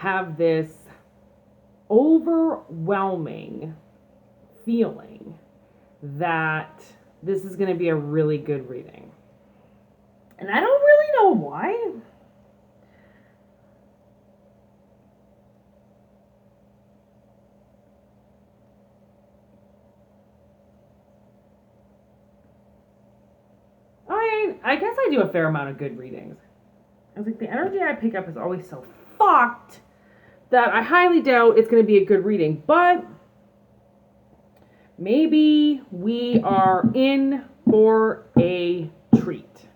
have this overwhelming feeling that this is going to be a really good reading. And I don't really know why. I guess I do a fair amount of good readings. I was like, the energy I pick up is always so fucked that I highly doubt it's going to be a good reading. But maybe we are in for a treat.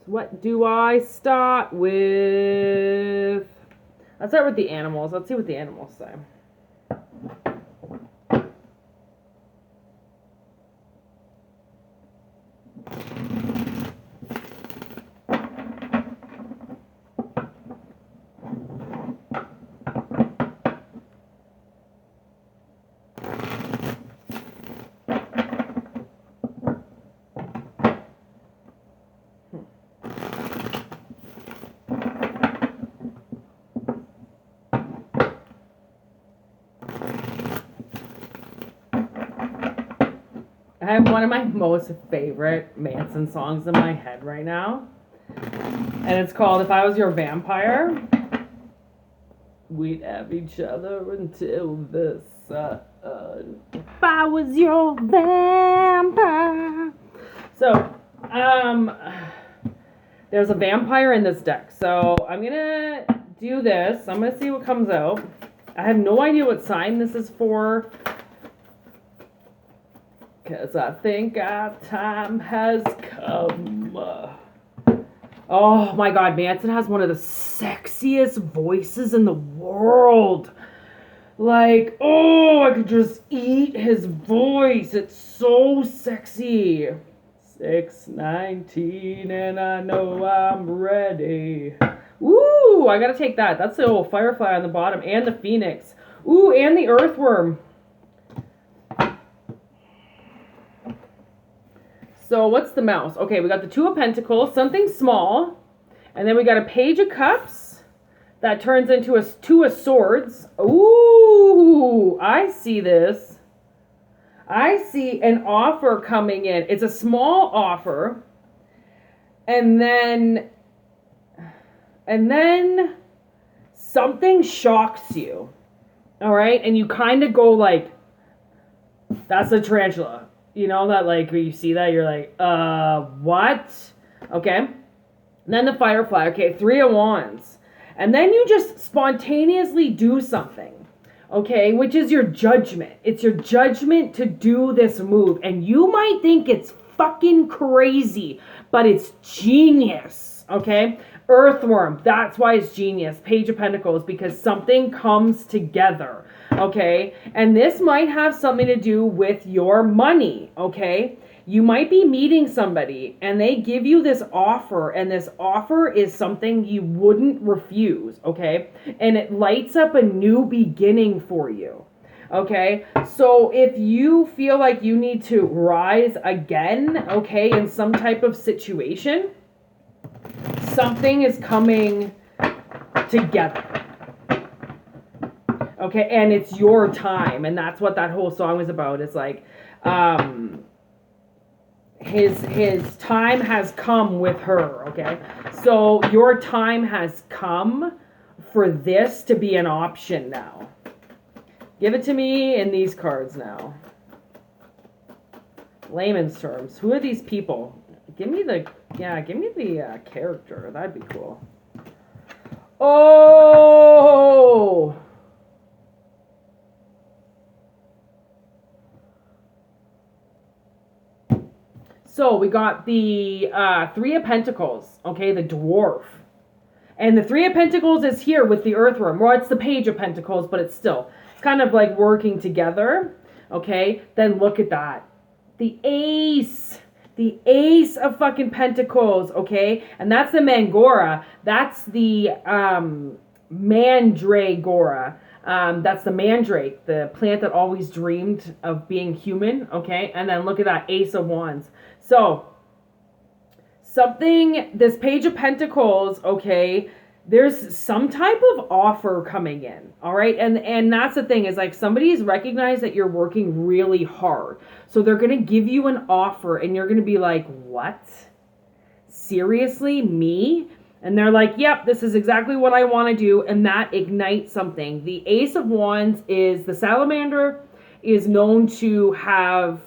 What do I start with? Let's start with the animals. Let's see what the animals say. I have one of my most favorite Manson songs in my head right now. And it's called If I Was Your Vampire. We'd have each other until the sun. If I was your vampire. So, there's a vampire in this deck. So, I'm going to do this. I'm going to see what comes out. I have no idea what sign this is for. Because I think our time has come. Oh my God, Manson has one of the sexiest voices in the world. Like, oh, I could just eat his voice. It's so sexy. 6:19 and I know I'm ready. Ooh, I gotta take that. That's the old firefly on the bottom and the phoenix. Ooh, and the earthworm. So what's the mouse? Okay, we got the Two of Pentacles, something small. And then we got a Page of Cups that turns into a Two of Swords. Ooh, I see this. I see an offer coming in. It's a small offer. And then something shocks you. All right? And you kind of go like, that's a tarantula. You know, that like, when you see that, you're like, what? Okay. And then the Firefly. Okay, Three of Wands. And then you just spontaneously do something. Okay, which is your judgment. It's your judgment to do this move. And you might think it's fucking crazy, but it's genius. Okay? Earthworm. That's why it's genius. Page of Pentacles, because something comes together. Okay, and this might have something to do with your money, okay? You might be meeting somebody and they give you this offer, and this offer is something you wouldn't refuse, okay? And it lights up a new beginning for you, okay? So if you feel like you need to rise again, okay, in some type of situation, something is coming together. Okay, and it's your time, and that's what that whole song was about. It's like, his time has come with her, okay? So your time has come for this to be an option now. Give it to me in these cards now. Layman's terms. Who are these people? Give me the character. That'd be cool. Oh! So we got the Three of Pentacles, okay, the dwarf. And the Three of Pentacles is here with the earthworm. Well, it's the Page of Pentacles, but it's still kind of like working together, okay? Then look at that. The Ace of fucking Pentacles, okay? And that's the Mangora. That's the Mandragora. That's the mandrake, the plant that always dreamed of being human, okay? And then look at that Ace of Wands. So this Page of Pentacles, okay, there's some type of offer coming in, all right? And that's the thing, is like somebody's recognized that you're working really hard. So they're going to give you an offer and you're going to be like, what? Seriously? Me? And they're like, yep, this is exactly what I want to do. And that ignites something. The Ace of Wands is, the salamander is known to have,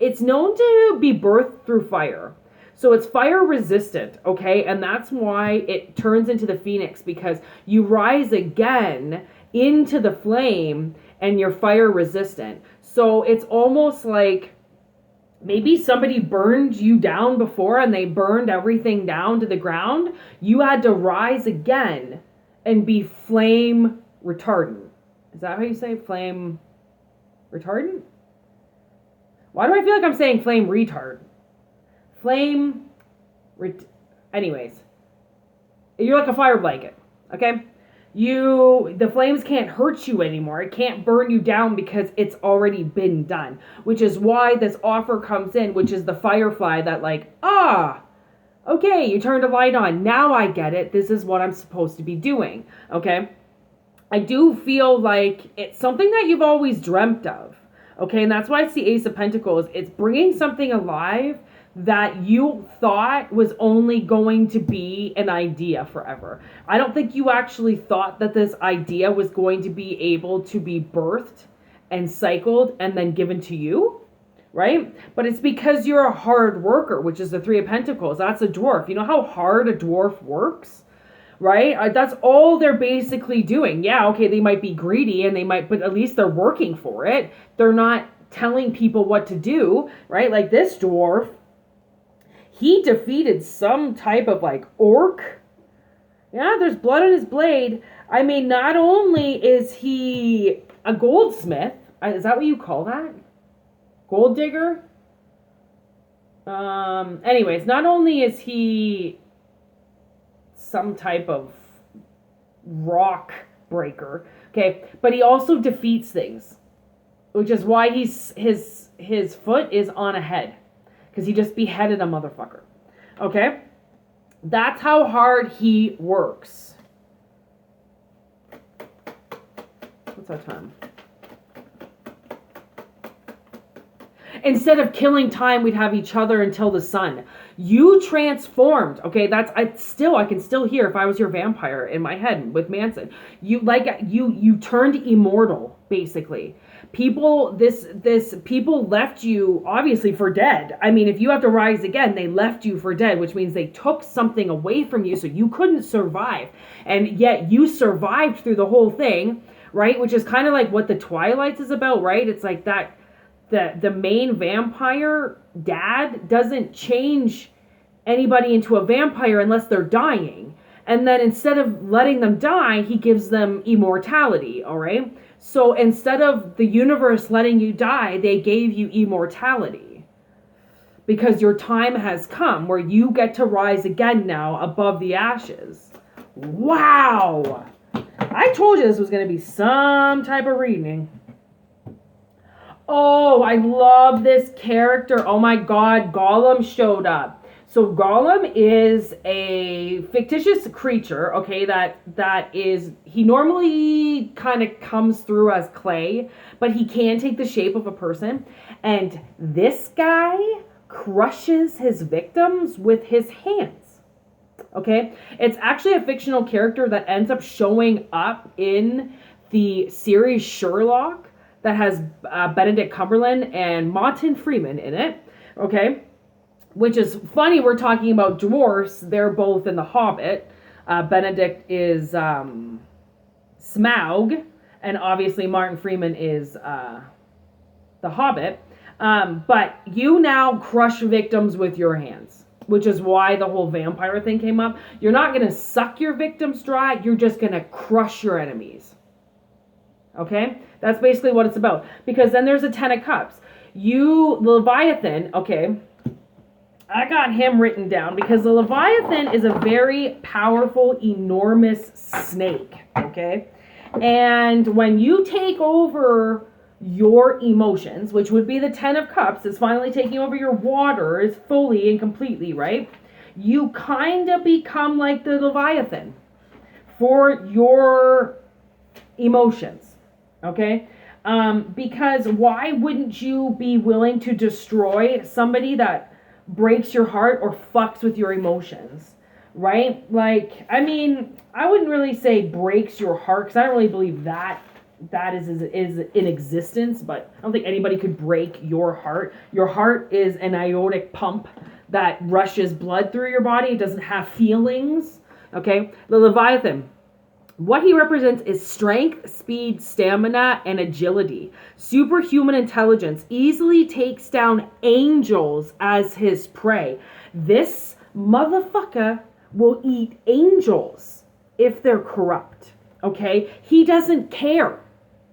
it's known to be birthed through fire. So it's fire resistant, okay? And that's why it turns into the phoenix, because you rise again into the flame and you're fire resistant. So it's almost like maybe somebody burned you down before and they burned everything down to the ground. You had to rise again and be flame retardant. Is that how you say flame retardant? Why do I feel like I'm saying flame retard? Anyways, you're like a fire blanket, okay? The flames can't hurt you anymore. It can't burn you down because it's already been done, which is why this offer comes in, which is the firefly that like, okay, you turned a light on. Now I get it. This is what I'm supposed to be doing, okay? I do feel like it's something that you've always dreamt of, okay? And that's why it's the Ace of Pentacles. It's bringing something alive that you thought was only going to be an idea forever. I don't think you actually thought that this idea was going to be able to be birthed and cycled and then given to you, right? But it's because you're a hard worker, which is the Three of Pentacles. That's a dwarf. You know how hard a dwarf works, right? That's all they're basically doing. Yeah, okay, they might be greedy but at least they're working for it. They're not telling people what to do, right? Like this dwarf, he defeated some type of like orc. Yeah, there's blood on his blade. I mean, not only is he a goldsmith, is that what you call that? Gold digger? Anyways, not only is he some type of rock breaker, okay, but he also defeats things, which is why his foot is on a head. Because he just beheaded a motherfucker. Okay? That's how hard he works. What's our time? Instead of killing time, we'd have each other until the sun. You transformed. Okay, I can still hear if I was your vampire in my head with Manson. You turned immortal, basically. People left you obviously for dead. I mean, if you have to rise again, they left you for dead, which means they took something away from you so you couldn't survive. And yet you survived through the whole thing, right? Which is kind of like what the Twilights is about, right? It's like that the main vampire dad doesn't change anybody into a vampire unless they're dying. And then instead of letting them die, he gives them immortality, all right? So instead of the universe letting you die, they gave you immortality. Because your time has come where you get to rise again now above the ashes. Wow! I told you this was going to be some type of reading. Oh, I love this character. Oh my God, Gollum showed up. So Gollum is a fictitious creature, okay, he normally kind of comes through as clay, but he can take the shape of a person. And this guy crushes his victims with his hands, okay? It's actually a fictional character that ends up showing up in the series Sherlock that has Benedict Cumberland and Martin Freeman in it, okay? Which is funny, we're talking about dwarfs. They're both in The Hobbit. Benedict is Smaug, and obviously Martin Freeman is The Hobbit. But you now crush victims with your hands, which is why the whole vampire thing came up. You're not going to suck your victims dry. You're just going to crush your enemies. Okay? That's basically what it's about. Because then there's a Ten of Cups. The Leviathan, okay, I got him written down because the Leviathan is a very powerful, enormous snake, okay? And when you take over your emotions, which would be the 10 of Cups, is finally taking over your waters fully and completely, right? You kind of become like the Leviathan for your emotions, okay? Because why wouldn't you be willing to destroy somebody that breaks your heart or fucks with your emotions, right? Like, I mean, I wouldn't really say breaks your heart, because I don't really believe that is in existence, but I don't think anybody could break your heart. Your heart is an aortic pump that rushes blood through your body. It doesn't have feelings, okay? The Leviathan, what he represents is strength, speed, stamina, and agility. Superhuman intelligence, easily takes down angels as his prey. This motherfucker will eat angels if they're corrupt, okay? He doesn't care,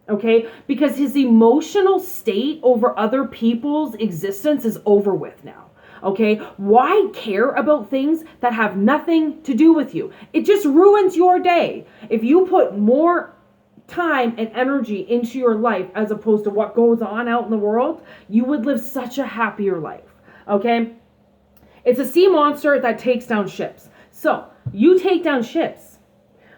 okay? Because his emotional state over other people's existence is over with now. Okay, why care about things that have nothing to do with you? It just ruins your day. If you put more time and energy into your life as opposed to what goes on out in the world, you would live such a happier life. Okay, it's a sea monster that takes down ships. So you take down ships,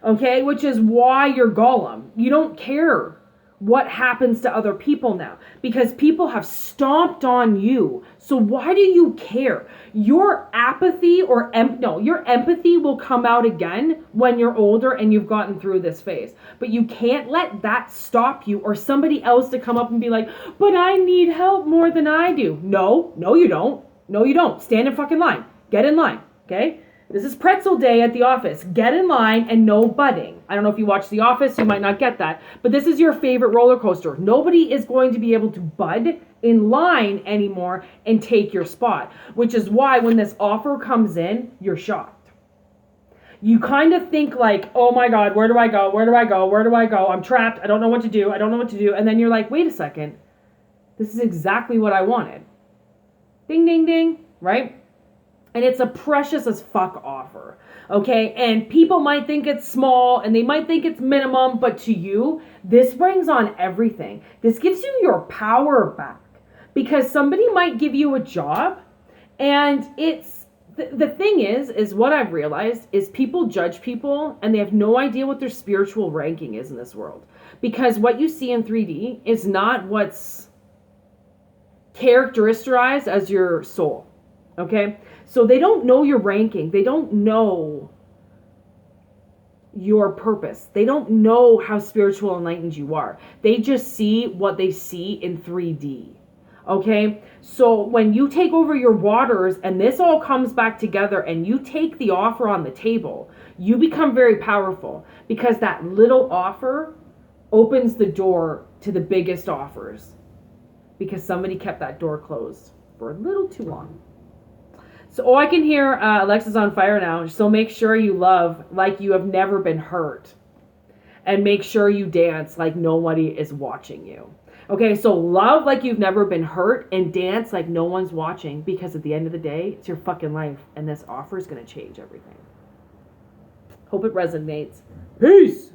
okay, which is why you're Gollum. You don't care what happens to other people now, because people have stomped on you. So why do you care? Your apathy your empathy will come out again when you're older and you've gotten through this phase. But you can't let that stop you, or somebody else to come up and be like, but I need help more than I do. No, you don't. No, you don't. Stand in fucking line. Get in line, okay? This is pretzel day at the office. Get in line and no budding. I don't know if you watch The Office, you might not get that. But this is your favorite roller coaster. Nobody is going to be able to bud in line anymore and take your spot. Which is why when this offer comes in, you're shocked. You kind of think like, oh my God, where do I go? Where do I go? Where do I go? I'm trapped. I don't know what to do. I don't know what to do. And then you're like, wait a second. This is exactly what I wanted. Ding, ding, ding. Right? And it's a precious as fuck offer, okay? And people might think it's small and they might think it's minimum, but to you, this brings on everything. This gives you your power back, because somebody might give you a job, and it's, the thing is what I've realized is people judge people and they have no idea what their spiritual ranking is in this world. Because what you see in 3D is not what's characterized as your soul, okay? So they don't know your ranking. They don't know your purpose. They don't know how spiritual enlightened you are. They just see what they see in 3D. Okay? So when you take over your waters and this all comes back together and you take the offer on the table, you become very powerful, because that little offer opens the door to the biggest offers, because somebody kept that door closed for a little too long. So, I can hear Alexa's on fire now. So make sure you love like you have never been hurt. And make sure you dance like nobody is watching you. Okay, so love like you've never been hurt and dance like no one's watching, because at the end of the day, it's your fucking life. And this offer is going to change everything. Hope it resonates. Peace!